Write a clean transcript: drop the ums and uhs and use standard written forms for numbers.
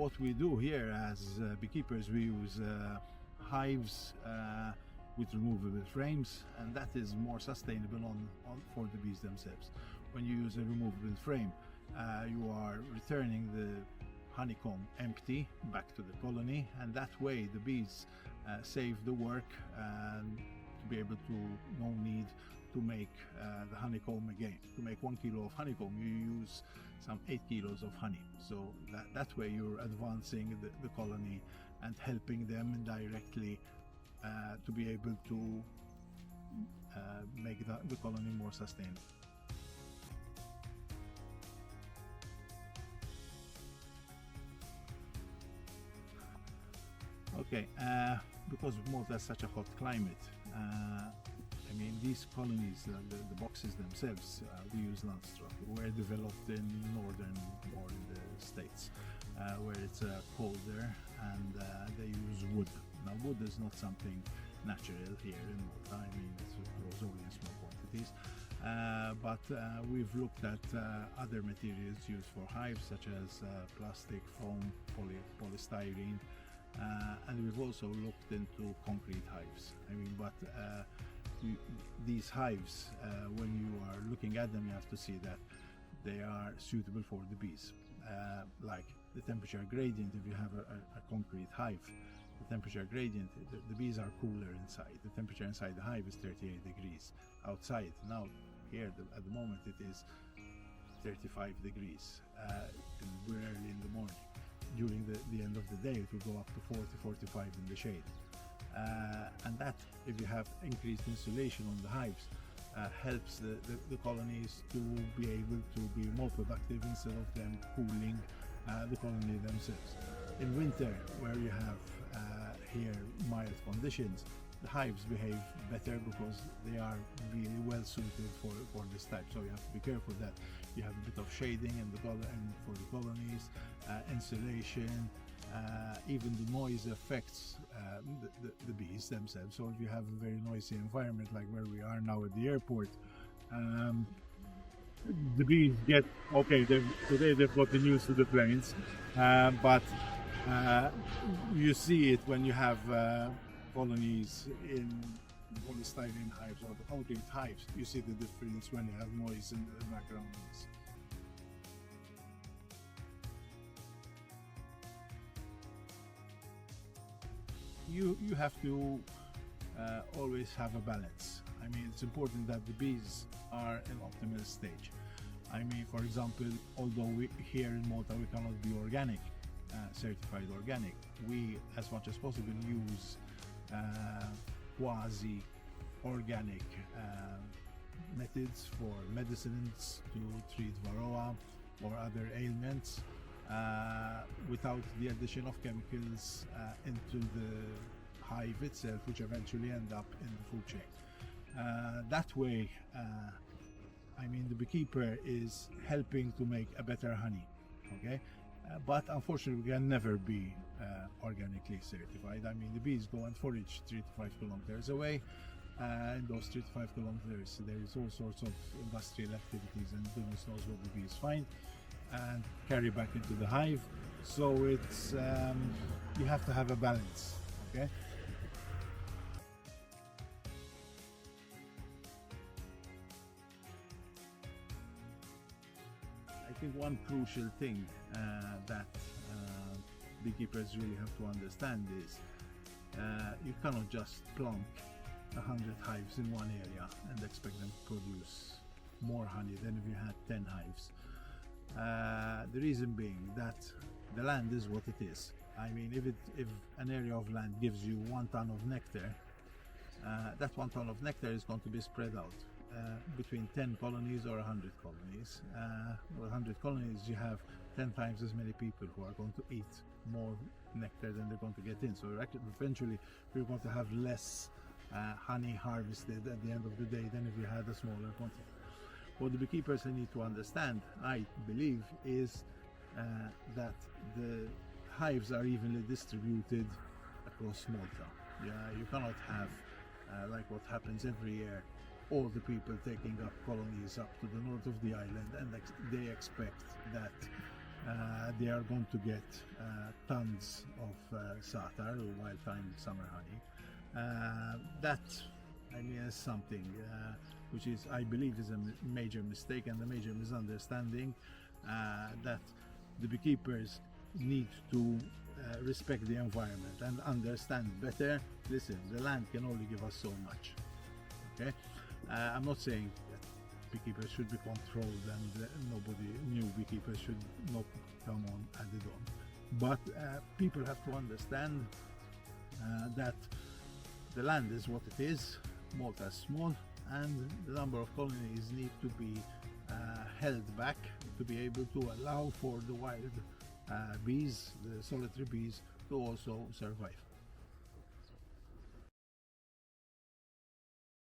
what we do here as beekeepers, we use hives with removable frames, and that is more sustainable for the bees themselves. When you use a removable frame, you are returning the honeycomb empty back to the colony, and that way the bees save the work and to be able to no need to make the honeycomb again. To make 1 kilo of honeycomb, you use some 8 kilos of honey. So that way you're advancing the colony and helping them indirectly to be able to make the colony more sustainable. Okay, because Malta has such a hot climate, I mean, these colonies, the boxes themselves, we use landstruck, were developed in northern or in the States, where it's colder, and they use wood. Now, wood is not something natural here in Malta. I mean, it grows only in small quantities. But we've looked at other materials used for hives, such as plastic, foam, polystyrene, and we've also looked into concrete hives. I mean, but these hives, when you are looking at them, you have to see that they are suitable for the bees. Like the temperature gradient, if you have a concrete hive, the temperature gradient, the bees are cooler inside. The temperature inside the hive is 38 degrees. Outside, now here at the moment, it is 35 degrees. We're early in the morning. During the end of the day, it will go up to 40, 45 in the shade. And that, if you have increased insulation on the hives, helps the colonies to be able to be more productive instead of them cooling the colony themselves. In winter, where you have here mild conditions, the hives behave better because they are really well suited for this type. So you have to be careful that you have a bit of shading and for the colonies, insulation, even the noise affects the bees themselves. So if you have a very noisy environment like where we are now at the airport, the bees get, okay, today they've gotten used to the planes, but you see it when you have colonies in polystyrene hives or the concrete hives. You see the difference when you have noise in the background noise. You have to always have a balance. I mean, it's important that the bees are in optimal stage. I mean, for example, although here in Malta we cannot be organic, certified organic, we as much as possible use quasi-organic methods for medicines to treat varroa or other ailments without the addition of chemicals into the hive itself, which eventually end up in the food chain. That way, I mean, the beekeeper is helping to make a better honey, okay? But unfortunately, we can never be organically certified. I mean, the bees go and forage 3 to 5 kilometers away. In those 3 to 5 kilometers, there is all sorts of industrial activities, and goodness knows what the bees find and carry back into the hive. So it's you have to have a balance, okay? I think one crucial thing that beekeepers really have to understand is you cannot just plonk 100 hives in one area and expect them to produce more honey than if you had 10 hives. The reason being that the land is what it is. I mean, if an area of land gives you 1 ton of nectar, that 1 ton of nectar is going to be spread out between 10 colonies or 100 colonies. With 100 colonies, you have 10 times as many people who are going to eat more nectar than they're going to get in. So eventually, we're going to have less honey harvested at the end of the day than if you had a smaller quantity. What the beekeepers need to understand, I believe, is that the hives are evenly distributed across Malta. Yeah, you cannot have, like what happens every year, all the people taking up colonies up to the north of the island, and they expect that they are going to get tons of satar, wild-time summer honey. That, I mean, is something which is, I believe, is a major mistake and a major misunderstanding, that the beekeepers need to respect the environment and understand better. Listen, the land can only give us so much. Okay, I'm not saying that beekeepers should be controlled and new beekeepers should not come on added on, but people have to understand that the land is what it is. Malta is small, and the number of colonies need to be held back to be able to allow for the wild bees, the solitary bees, to also survive.